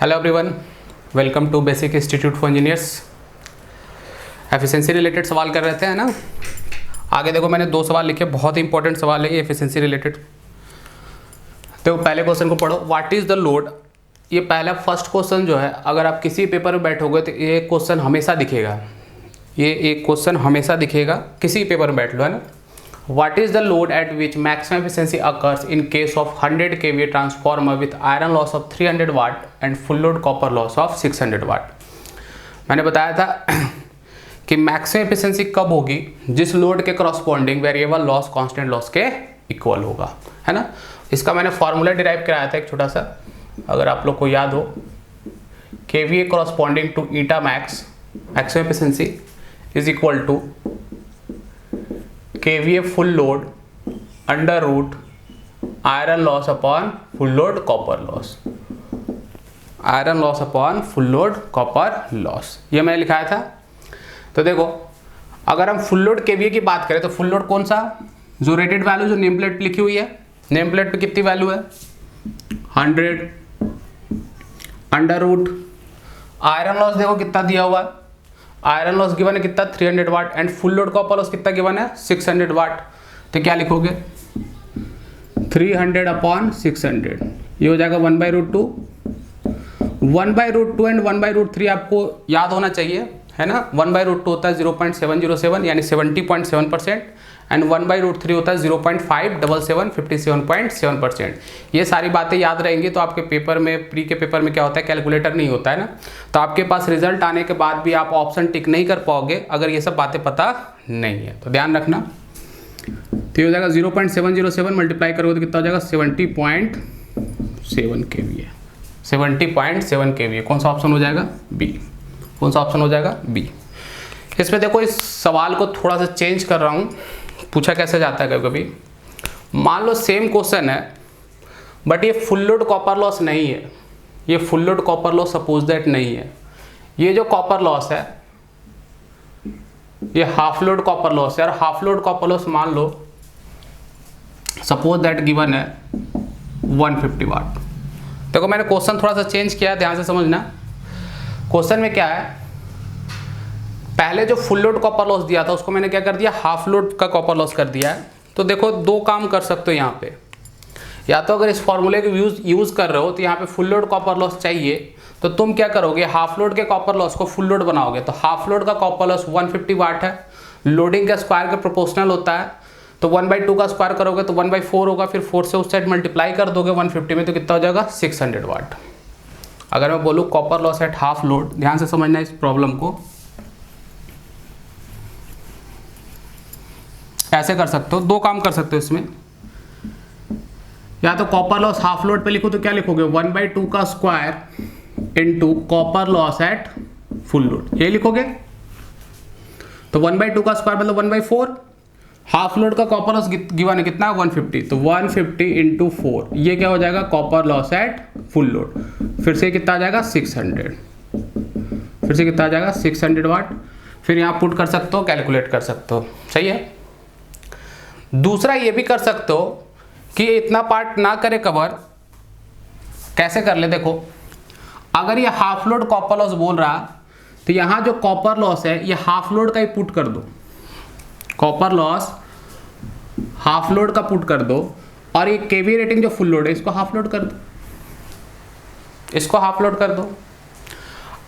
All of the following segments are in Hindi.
Hello everyone, welcome to basic institute for engineers. Efficiency related सवाल कर रहे थे, है ना। आगे देखो, मैंने 2 सवाल लिखे, बहुत ही इंपॉर्टेंट सवाल है ये एफिशिएंसी रिलेटेड। तो पहले क्वेश्चन को पढ़ो, व्हाट इज द लोड। ये पहला फर्स्ट क्वेश्चन जो है, अगर आप किसी पेपर में बैठोगे तो ये क्वेश्चन हमेशा दिखेगा। ये एक क्वेश्चन हमेशा दिखेगा, किसी पेपर में बैठ लो, है ना। What is the load at which maximum efficiency occurs in case of 100 kVA transformer with iron loss of 300 watt and full load copper loss of 600 watt। मैंने बताया था कि मैक्सिमम एफिशिएंसी कब होगी, जिस लोड के corresponding variable loss constant loss के इक्वल होगा, है ना। इसका मैंने फॉर्मूला डिराइव कराया था एक छोटा सा, अगर आप लोग को याद हो। kVA corresponding to eta max maximum efficiency is equal to kVA full load under root iron loss upon full load copper loss, iron loss upon full load copper loss, ये मैंने लिखाया था। तो देखो, अगर हम फुल लोड kVA की बात करें तो फुल लोड कौन सा, जो रेटेड वैल्यू जो नेम प्लेट लिखी हुई है, नेम प्लेट पे कितनी वैल्यू है 100 अंडर रूट आयरन लॉस देखो कितना दिया हुआ है, आयरन लॉस गिवन है कितना 300 watt and full load copper loss कितना गिवन है 600 वाट। तो क्या लिखोगे 300 अपॉन 600, ये हो जाएगा 1/√2। 1/√2 एंड 1/√3 आपको याद होना चाहिए, है ना। 1/√2 होता है 0.707 यानी 70.7% एंड 1/√3 होता है 0.577 57.7%। ये सारी बातें याद रहेंगी तो आपके पेपर में, प्री के पेपर में क्या होता है, कैलकुलेटर नहीं होता है ना, तो आपके पास रिजल्ट आने के बाद भी आप ऑप्शन टिक नहीं कर पाओगे अगर ये सब बातें पता नहीं है, तो ध्यान रखना। तो ये हो जाएगा 0.707 मल्टीप्लाई करोगे तो कितना हो जाएगा 70.7 kVA, 70.7 kVA। कौन सा ऑप्शन हो जाएगा, बी। कौन सा ऑप्शन हो जाएगा, बी। इसमें देखो, इस सवाल को थोड़ा सा चेंज कर रहा हूँ, पूछा कैसे जाता है कभी कभी। मान लो सेम क्वेश्चन है बट ये फुल लोड कॉपर लॉस नहीं है, ये full load copper loss suppose that नहीं है, ये जो कॉपर लॉस है ये हाफ लोड कॉपर लॉस है। और हाफ लोड कॉपर लॉस मान लो सपोज दैट गिवन है 150 वाट। देखो, मैंने क्वेश्चन थोड़ा सा चेंज किया, ध्यान से समझना। क्वेश्चन में क्या है, पहले जो फुल लोड कॉपर लॉस दिया था उसको मैंने क्या कर दिया, हाफ लोड का कॉपर लॉस कर दिया है। तो देखो, 2 काम कर सकते हो यहाँ पे, या तो अगर इस फॉर्मूले को यूज कर रहे हो तो यहाँ पे फुल लोड कॉपर लॉस चाहिए, तो तुम क्या करोगे, हाफ लोड के कॉपर लॉस को फुल लोड बनाओगे। तो हाफ लोड का कॉपर लॉस 150 वाट है, लोडिंग का स्क्वायर के प्रोपोर्शनल होता है, तो 1/2 का स्क्वायर करोगे तो 1/4 होगा, फिर 4 से उस साइड मल्टीप्लाई कर दोगे 150 में तो कितना हो जाएगा 600 वाट। अगर मैं बोलूँ copper loss at half load, ध्यान से समझना इस प्रॉब्लम को, ऐसे कर सकते हो, 2 काम कर सकते हो इसमें। या तो कॉपर लॉस हाफ लोड पे लिखो तो क्या लिखोगे 1/2 का square into copper loss at full load, ये लिखोगे। तो 1/2 का स्क्वायर मतलब 1/4, हाफ लोड का कॉपर लॉस गिवन है कितना 150, तो 150 इंटू 4, ये क्या हो जाएगा copper loss at full load. फिर से कितना आ जाएगा 600, फिर से कितना आ जाएगा 600 वाट। फिर यहाँ पुट कर सकते हो, कैलकुलेट कर सकते हो, सही है। दूसरा ये भी कर सकते हो कि इतना पार्ट ना करे कवर, कैसे कर ले, देखो अगर ये हाफ लोड कॉपर लॉस बोल रहा तो यहाँ जो कॉपर लॉस है ये हाफ लोड का ही पुट कर दो, कॉपर लॉस हाफ लोड का पुट कर दो, और ये केवी रेटिंग जो फुल लोड है इसको हाफ लोड कर दो, इसको हाफ लोड कर दो।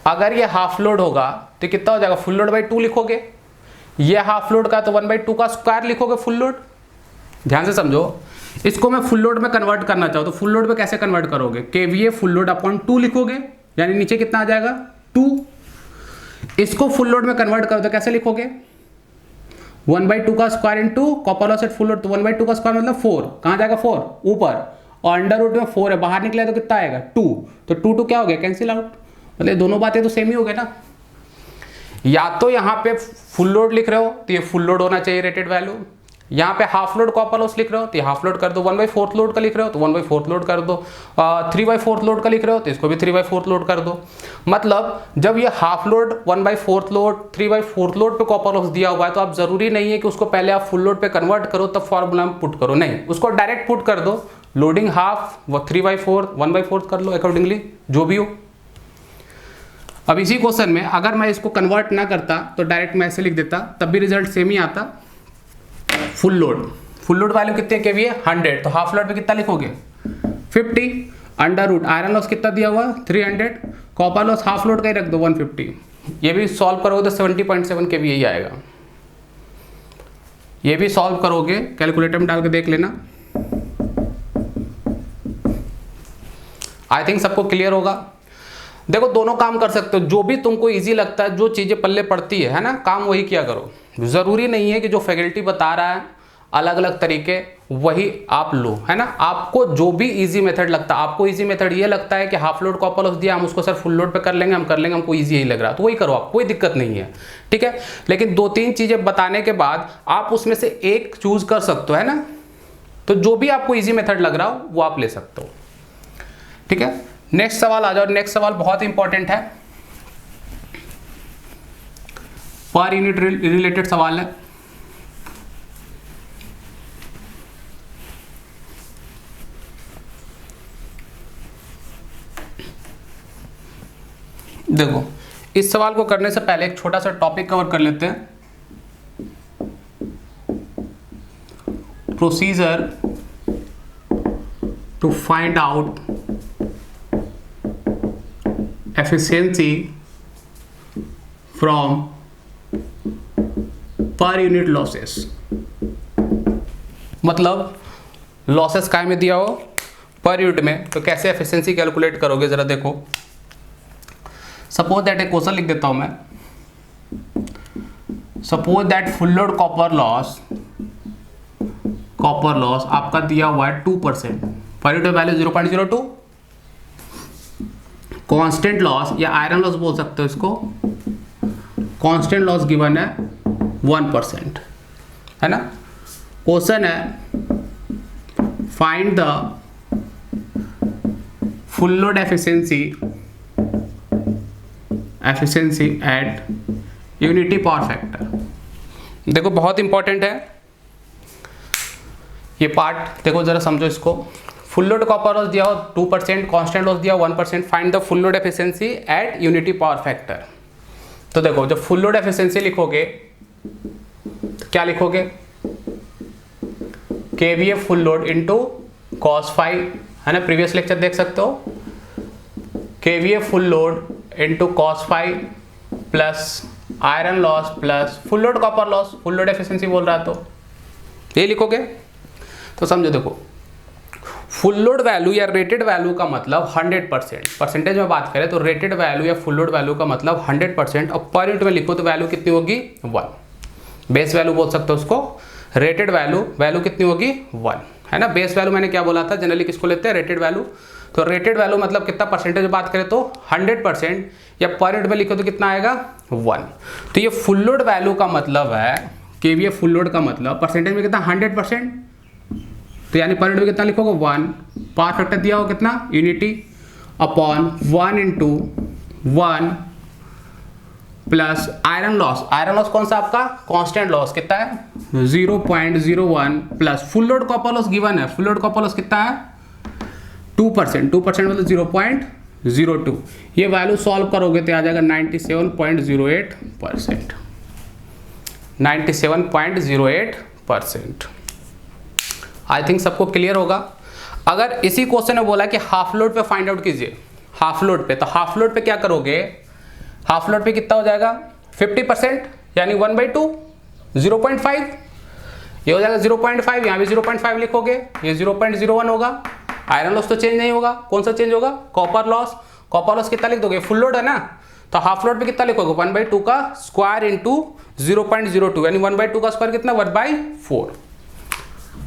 अगर ये हाफ लोड होगा तो कितना हो जाएगा, फुल लोड बाई 2 लिखोगे, ये हाफ लोड का तो 1/2 का स्क्वायर लिखोगे फुल लोड। ध्यान से समझो, इसको मैं फुल लोड में कन्वर्ट करना चाहूँ तो फुल लोड में कैसे कन्वर्ट करोगे, kVA फुल लोड अपॉन 2 लिखोगे, यानी नीचे कितना आ जाएगा 2। इसको फुल लोड में कन्वर्ट करो तो कैसे लिखोगे 1/2 का square into copper loss at full load, तो 1/2 का स्क्वायर मतलब 4, कहाँ जाएगा 4 ऊपर, और अंडर रूट में 4 है, बाहर निकले तो कितना आएगा 2, तो 2 क्या हो गया कैंसिल आउट, मतलब दोनों बातें तो सेम ही हो गए ना। या तो यहाँ पे फुल लोड लिख रहे हो तो ये फुल लोड होना चाहिए रेटेड वैल्यू, यहाँ पे हाफ लोड कॉपर लॉस लिख रहे हो तो ये हाफ लोड कर दो, 1/4 लोड का लिख रहे हो तो 1/4 लोड कर दो, 3/4 लोड का लिख रहे हो तो इसको भी 3/4 लोड कर दो। मतलब जब ये हाफ लोड 1/4 लोड 3/4 लोड पे कॉपर लॉस दिया हुआ है तो आप जरूरी नहीं है कि उसको पहले आप फुल लोड पे कन्वर्ट करो तब फॉर्मूला में पुट करो, नहीं, उसको डायरेक्ट पुट कर दो, लोडिंग हाफ वो 3/4 1/4 कर लो अकॉर्डिंगली जो भी हो, अब इसी क्वेश्चन में अगर मैं इसको कन्वर्ट ना करता तो डायरेक्ट मैं ऐसे लिख देता, तब भी रिजल्ट सेम ही आता। फुल लोड वैल्यू कितने केवीए 100, तो हाफ लोड पे कितना लिखोगे 50, अंडर रूट आयरन लॉस कितना दिया हुआ 300, कॉपर लॉस हाफ लोड का ही रख दो 150। ये भी सॉल्व करोगे तो 70.7 केवीए ही आएगा। ये भी सॉल्व करोगे कैलकुलेटर में डाल के देख लेना। आई थिंक सबको क्लियर होगा। देखो दोनों काम कर सकते हो, जो भी तुमको इजी लगता है, जो चीज़ें पल्ले पड़ती है ना, काम वही किया करो। ज़रूरी नहीं है कि जो फैकल्टी बता रहा है अलग अलग तरीके वही आप लो, है ना। आपको जो भी इजी मेथड लगता है, आपको इजी मेथड ये लगता है कि हाफ लोड कॉपर लॉस दिया, हम उसको सर फुल लोड पे कर लेंगे, हमको इजी यही लग रहा है, तो वही करो आप, कोई दिक्कत नहीं है, ठीक है। लेकिन 2-3 चीज़ें बताने के बाद आप उसमें से एक चूज कर सकते हो, है ना। तो जो भी आपको ईजी मेथड लग रहा हो वो आप ले सकते हो, ठीक है। नेक्स्ट सवाल आ जाओ। नेक्स्ट सवाल बहुत इंपॉर्टेंट है, पर यूनिट रिलेटेड सवाल है। देखो इस सवाल को करने से पहले एक छोटा सा टॉपिक कवर कर लेते हैं। Procedure to find out efficiency from per unit losses. मतलब लॉसेस काय में दिया हो पर यूनिट में, तो कैसे एफिशिएंसी कैलकुलेट करोगे जरा देखो। सपोज दैट एक क्वेश्चन लिख देता हूं मैं। Suppose that full load copper loss आपका दिया हुआ है 2%, per unit value 0.02। Constant loss या आयरन लॉस बोल सकते हो इसको, कांस्टेंट लॉस गिवन है 1%, है ना। क्वेश्चन है find the full load efficiency eight unity power factor. देखो बहुत इंपॉर्टेंट है ये पार्ट, देखो जरा समझो इसको। फुल लोड कॉपर लॉस दिया हो 2%, कांस्टेंट लॉस दिया 1%, find the full load efficiency eight unity power factor. तो देखो जब फुल लोड एफिशिएंसी लिखोगे तो क्या लिखोगे, kVA full load into cos phi, है ना, प्रीवियस लेक्चर देख सकते हो। KVA full load into cos phi plus iron loss plus full load copper loss, full load efficiency बोल रहा है तो ये लिखोगे। तो समझो देखो फुल लोड वैल्यू या रेटेड वैल्यू का मतलब 100%, परसेंटेज में बात करें तो रेटेड वैल्यू या फुल लोड वैल्यू का मतलब 100%, और पर यूनिट में लिखो तो वैल्यू कितनी होगी 1। बेस वैल्यू बोल सकते हो उसको, रेटेड वैल्यू कितनी होगी 1, है ना। बेस वैल्यू मैंने क्या बोला था, जनरली किसको लेते हैं रेटेड वैल्यू। तो रेटेड वैल्यू मतलब कितना, परसेंटेज में बात करें तो 100%, या पर यूनिट में लिखो तो कितना आएगा 1। तो ये फुल लोड वैल्यू का मतलब है केवीए फुल लोड का मतलब परसेंटेज में कितना 100%, तो यानी पर यूनिट में कितना लिखोगे 1। पावर फैक्टर दिया हो कितना unity upon 1 into 1 plus iron loss कौन सा आपका कांस्टेंट लॉस कितना है 0.01 plus full load copper loss given है, फुल लोड कॉपर लॉस कितना है 2% मतलब 0.02। ये वैल्यू सॉल्व करोगे तो आ जाएगा 97.08%, 97.08%। आई थिंक सबको क्लियर होगा। अगर इसी क्वेश्चन में बोला कि हाफ लोड पे फाइंड आउट कीजिए, हाफ लोड पे, तो हाफ लोड पे क्या करोगे, हाफ लोड पे कितना हो जाएगा 50%, यानी 1/2 0.5, ये हो जाएगा 0.5, यहाँ भी 0.5 लिखोगे, ये 0.01 होगा। आयरन लॉस तो चेंज नहीं होगा, कौन सा चेंज होगा कॉपर लॉस कितना लिख दोगे, फुल लोड है ना, तो हाफ लोड पे कितना लिखोगे 1/2 का स्क्वायर इंटू 0.02, यानी 1/2 का स्क्वायर कितना 1/4।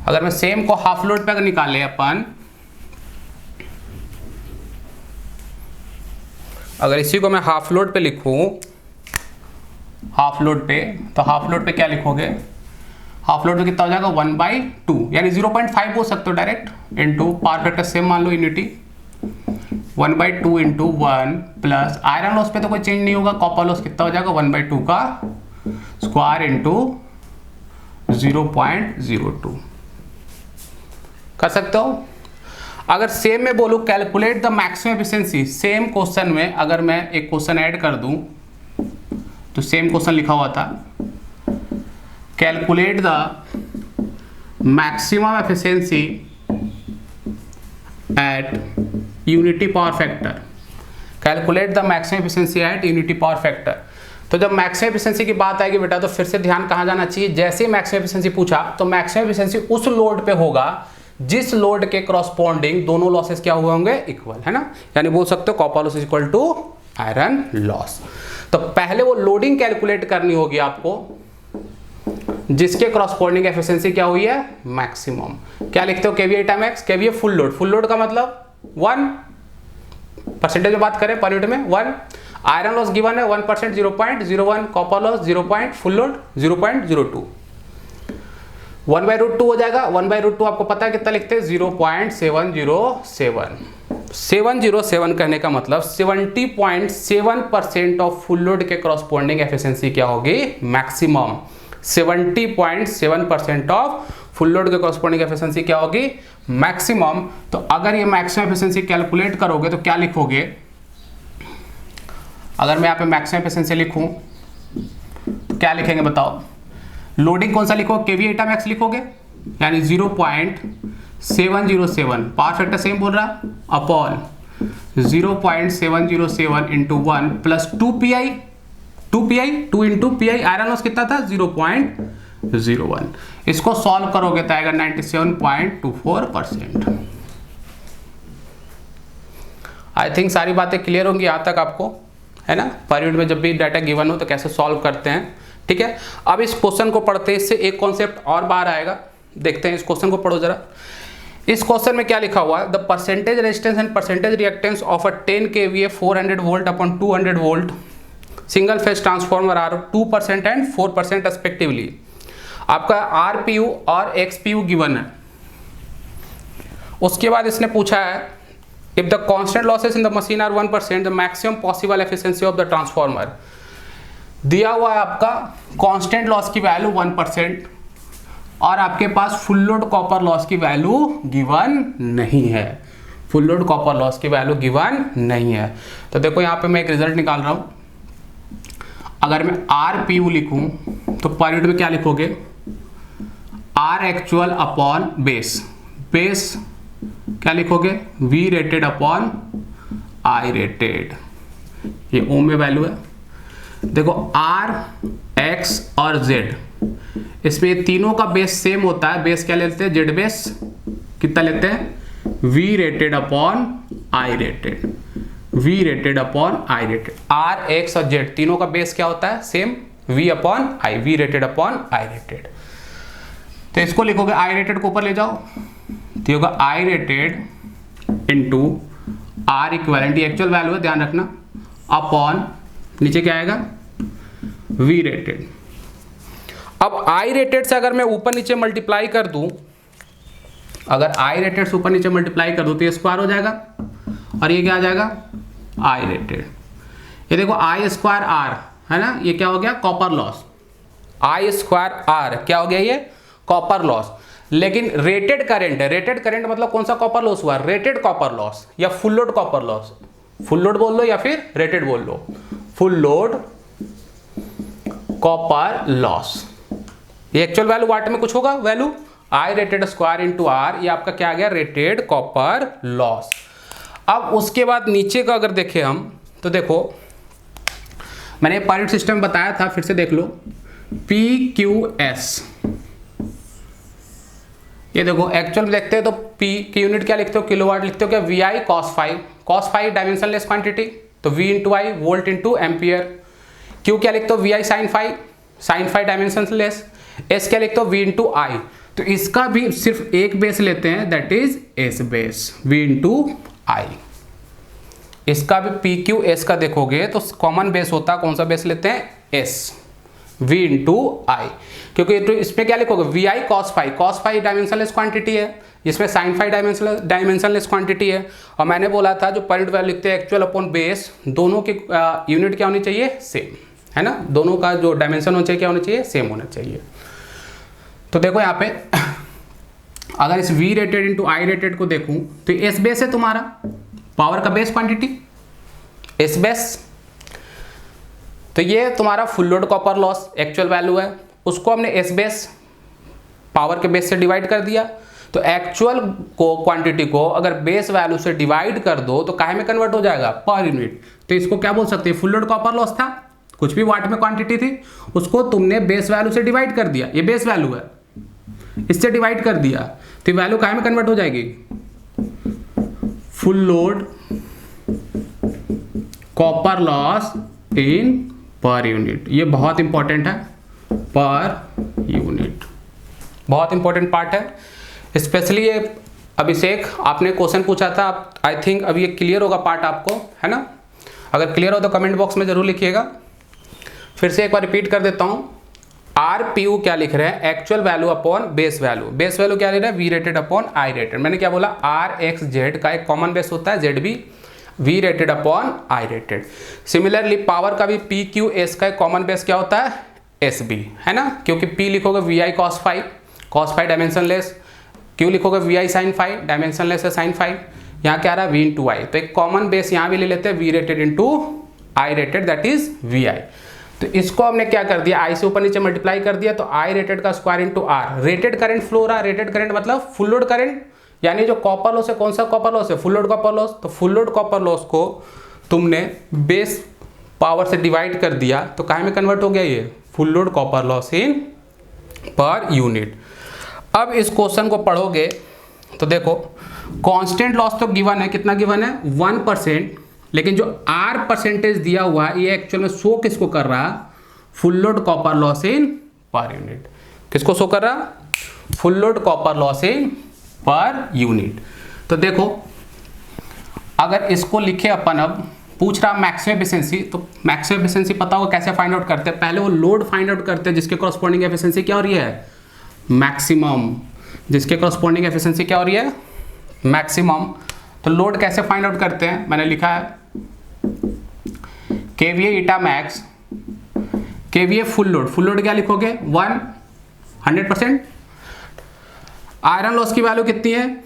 अगर मैं सेम को हाफ लोड पे अगर निकाले अपन, अगर इसी को मैं हाफ लोड पे लिखूं, हाफ लोड पे, तो हाफ लोड पे क्या लिखोगे, हाफ लोड पे कितना हो जाएगा 1/2, यानी 0.5 बोल सकते हो direct, into power factor same मान लो unity 1/2 into 1 plus iron loss पे तो कोई चेंज नहीं होगा, कॉपर लॉस कितना हो जाएगा 1/2 का स्क्वायर इंटू 0.02 कर सकते हो। अगर सेम में बोलूँ calculate the maximum efficiency, same question में अगर मैं एक क्वेश्चन ऐड कर दूं, तो सेम क्वेश्चन लिखा हुआ था calculate the maximum efficiency eight unity power factor, calculate the maximum efficiency eight unity power factor. तो जब मैक्सिमम एफिशिएंसी की बात आएगी बेटा, तो फिर से ध्यान कहाँ जाना चाहिए, जैसे ही मैक्सिमम एफिशिएंसी पूछा तो मैक्सिमम एफिशिएंसी उस लोड पे होगा जिस लोड के करस्पॉन्डिंग दोनों लॉसेस क्या हुए होंगे, इक्वल, है ना। यानी बोल सकते हो copper loss is equal to iron loss. तो पहले वो लोडिंग कैलकुलेट करनी होगी आपको जिसके करस्पॉन्डिंग एफिशिएंसी क्या हुई है, मैक्सिमम। क्या लिखते हो, KVA time x, KVA full load, full load का मतलब 1, परसेंटेज में बात करें पर यूनिट में 1, आयरन लॉस गिवन है 1%, 0.01, कॉपर लॉस 0. फुल लोड 0.02, 1/√2 हो जाएगा। 1/√2 आपको पता है कितना लिखते हैं, 0.707। 707 कहने का मतलब 70.7% ऑफ फुल लोड के करस्पॉन्डिंग एफिशिएंसी क्या होगी, मैक्सिमम। 70.7% ऑफ फुल लोड के करस्पॉन्डिंग एफिशिएंसी क्या होगी, मैक्सिमम। तो अगर ये मैक्सिमम एफिशिएंसी कैलकुलेट करोगे तो क्या लिखोगे, अगर मैं यहाँ पे मैक्सिमम एफिशिएंसी लिखूं तो क्या लिखेंगे बताओ, लोडिंग कौन सा लिखोगे, केवीए टाइम एक्स लिखोगे, यानी 0.707, पावर फैक्टर सेम बोल रहा, upon 0.707 into 1 plus 2 into P I, iron loss कितना था 0.01। इसको सॉल्व करोगे तो आएगा 97.24%। आई थिंक सारी बातें क्लियर होंगी यहाँ तक आपको, है ना। पर यूनिट में जब भी डाटा गिवन हो तो कैसे सॉल्व करते हैं, ठीक है। अब इस क्वेश्चन को पढ़ते हैं, इससे एक कॉन्सेप्ट और बाहर आएगा, देखते हैं इस क्वेश्चन को पढ़ो जरा। इस क्वेश्चन में क्या लिखा हुआ है, the percentage resistance and percentage reactance of a 10 kVA 400 volt upon 200 volt single phase transformer are 2% and 4% रेस्पेक्टिवली। आपका आरपीयू और एक्सपीयू गिवन है। उसके बाद इसने पूछा है if the constant losses in the machine are 1%, the maximum possible efficiency of the transformer. दिया हुआ है आपका कांस्टेंट लॉस की वैल्यू 1% और आपके पास फुल लोड कॉपर लॉस की वैल्यू गिवन नहीं है, फुल लोड कॉपर लॉस की वैल्यू गिवन नहीं है। तो देखो यहाँ पे मैं एक रिजल्ट निकाल रहा हूँ। अगर मैं आरपीयू लिखूं तो पर यूनिट में क्या लिखोगे, R actual upon base, base क्या लिखोगे, V rated upon I rated, ये ओम में वैल्यू है। देखो आर, एक्स और जेड, इसमें ये तीनों का बेस सेम होता है। बेस क्या लेते हैं, जेड बेस कितना लेते हैं, V rated upon I rated, V rated upon I rated. R, X और जेड तीनों का बेस क्या होता है, same, V upon I, V rated upon I rated. तो इसको लिखोगे, आई रेटेड को ऊपर ले जाओ तो होगा I rated into R equivalent, actual value है ध्यान रखना, अपॉन नीचे क्या आएगा, वी रेटेड। अब आई रेटेड से अगर मैं ऊपर नीचे मल्टीप्लाई कर दूं, अगर आई रेटेड से ऊपर नीचे मल्टीप्लाई कर दूं तो ये स्क्वायर हो जाएगा और ये क्या आ जाएगा, आई रेटेड। ये देखो आई स्क्वायर आर है ना, ये क्या हो गया, copper loss. I square R क्या हो गया, ये कॉपर लॉस। लेकिन रेटेड करंट है, रेटेड करंट मतलब कौन सा कॉपर लॉस हुआ, रेटेड कॉपर लॉस या full load copper loss, full load बोल लो या फिर रेटेड बोल लो, फुल लोड कॉपर लॉस। ये एक्चुअल वैल्यू वाट में कुछ होगा, value I rated square into R, ये आपका क्या आ गया, रेटेड कॉपर लॉस। अब उसके बाद नीचे का अगर देखें हम तो देखो मैंने पर यूनिट सिस्टम बताया था, फिर से देख लो, पी क्यू एस। ये देखो एक्चुअल में देखते हैं तो पी की यूनिट क्या लिखते हो, किलोवाट लिखते हो क्या, V I cos phi dimensionless quantity, तो V into I volt into ampere. Q क्या लिखते हो, V I sine phi dimensionless. S क्या लिखते हो, वी इंटू आई। तो इसका भी सिर्फ एक बेस लेते हैं, that is S base, V into I. इसका भी पी क्यू एस का देखोगे तो कॉमन बेस होता है, कौन सा बेस लेते हैं, एस, v इंटू आई। क्योंकि तो इसमें क्या लिखोगे, V I cos phi dimensionless quantity है, इसमें साइन फाइव डायमेंशनलेस क्वांटिटी है। और मैंने बोला था जो पर यूनिट वैल्यू लिखते हैं एक्चुअल अपॉन बेस, दोनों की यूनिट क्या होनी चाहिए, सेम, है ना, दोनों का जो डायमेंशन होना चाहिए क्या होना चाहिए, सेम होना चाहिए। तो देखो यहाँ पे अगर इस V रेटेड इंटू आई रेटेड को देखूं तो एस बेस है तुम्हारा, पावर का बेस क्वांटिटी एस बेस। तो ये तुम्हारा full load copper loss actual value है, उसको हमने एस बेस पावर के बेस से डिवाइड कर दिया। तो एक्चुअल को क्वांटिटी को अगर बेस वैल्यू से डिवाइड कर दो तो काहे में कन्वर्ट हो जाएगा, पर यूनिट। तो इसको क्या बोल सकते हैं, फुल लोड कॉपर लॉस था, कुछ भी वाट में क्वांटिटी थी, उसको तुमने बेस वैल्यू से डिवाइड कर दिया, ये बेस वैल्यू है, इससे डिवाइड कर दिया, तो वैल्यू काहे में कन्वर्ट हो जाएगी, full load copper loss in per unit. ये बहुत इंपॉर्टेंट है, पर यूनिट बहुत इंपॉर्टेंट पार्ट है। स्पेशली ये अभिषेक आपने क्वेश्चन पूछा था, आई थिंक अब ये क्लियर होगा पार्ट आपको, है ना। अगर क्लियर हो तो कमेंट बॉक्स में जरूर लिखिएगा। फिर से एक बार रिपीट कर देता हूँ, RPU क्या लिख रहे हैं, actual value upon base value. Base value क्या ले रहा है, V rated upon I rated. मैंने क्या बोला, RXZ का एक कॉमन बेस होता है ZB, V rated upon I rated. Similarly power का भी PQS का एक कॉमन बेस क्या होता है, SB, है ना, क्योंकि P लिखोगे VI cos phi dimensionless, Q लिखोगे VI sin phi dimensionless है sin फाई, यहाँ क्या आ रहा है V इंटू I। तो एक कॉमन बेस यहाँ भी ले लेते हैं, V rated into I rated, that is VI। तो इसको हमने क्या कर दिया, I से ऊपर नीचे मल्टीप्लाई कर दिया, तो I रेटेड का square into R। Rated current flow रहा, रेटेड करंट मतलब फुल लोड करंट, यानी जो कॉपर लॉस है, कौन सा कॉपर लॉस है, फुल लोड कॉपर लॉस। तो फुल लोड कॉपर लॉस को तुमने बेस पावर से डिवाइड कर दिया, तो काहे में कन्वर्ट हो गया, ये full load copper loss in per unit. अब इस क्वेश्चन को पढ़ोगे तो देखो, कांस्टेंट लॉस तो गिवन है, कितना गिवन है, 1%, लेकिन जो R परसेंटेज दिया हुआ है ये एक्चुअल में शो किसको कर रहा है, full load copper loss in per unit. किसको शो कर रहा, full load copper loss in per unit. तो देखो अगर इसको लिखे अपन, अब पूछ रहा मैक्सिमम एफिशिएंसी, तो मैक्सिमम एफिशिएंसी पता होगा कैसे फाइंड आउट करते हैं, पहले वो लोड फाइंड आउट करते हैं जिसके कॉरस्पॉन्डिंग एफिशिएंसी क्या हो रही है, मैक्सिमम, जिसके कॉरस्पॉन्डिंग एफिशिएंसी क्या हो रही है, मैक्सिमम। तो लोड कैसे फाइंड आउट करते हैं, मैंने लिखा है KVA eta max, KVA full load क्या लिखोगे 100%। आयरन लॉस की वैल्यू कितनी है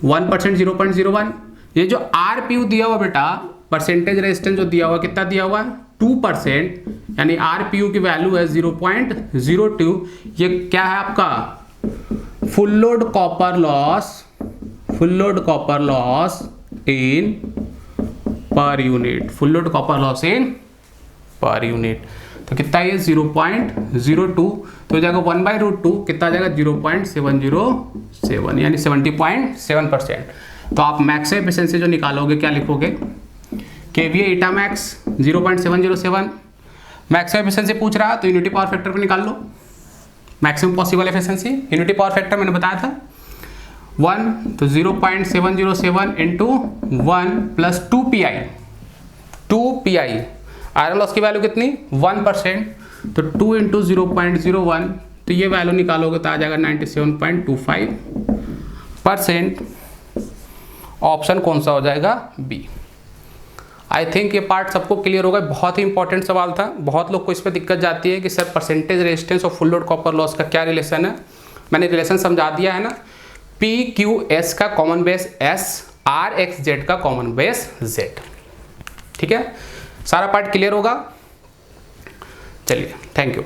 1%, 0.01। ये जो RPU दिया हुआ बेटा, परसेंटेज रेजिस्टेंस जो दिया हुआ, कितना दिया हुआ 2%, यानी RPU की वैल्यू है 0.02। ये क्या है आपका full load copper loss in per unit, full load copper loss in per unit. तो कितना ये 0.02, तो हो जाएगा 1/√2, कितना जाएगा 0.707, यानी 70.7%। तो आप मैक्सिमम एफिशिएंसी जो निकालोगे क्या लिखोगे, KVA eta max 0.707। Maximum efficiency पूछ रहा तो यूनिटी पावर फैक्टर पर निकाल लो, maximum possible efficiency. Unity power factor मैंने बताया था 1, तो 0.707 into 1 plus 2PI। Iron loss की वैल्यू कितनी 1%, तो 2 इंटू 0.01, तो ये वैल्यू निकालोगे तो आ जाएगा 97.25%। ऑप्शन कौन सा हो जाएगा, बी। आई थिंक ये पार्ट सबको क्लियर होगा। बहुत ही इंपॉर्टेंट सवाल था, बहुत लोग को इस पर दिक्कत जाती है कि सर परसेंटेज रेजिस्टेंस और फुल लोड कॉपर लॉस का क्या रिलेशन है। मैंने रिलेशन समझा दिया है ना, PQS का कॉमन बेस S, RXZ का कॉमन बेस Z। ठीक है, सारा पार्ट क्लियर होगा। चलिए, थैंक यू।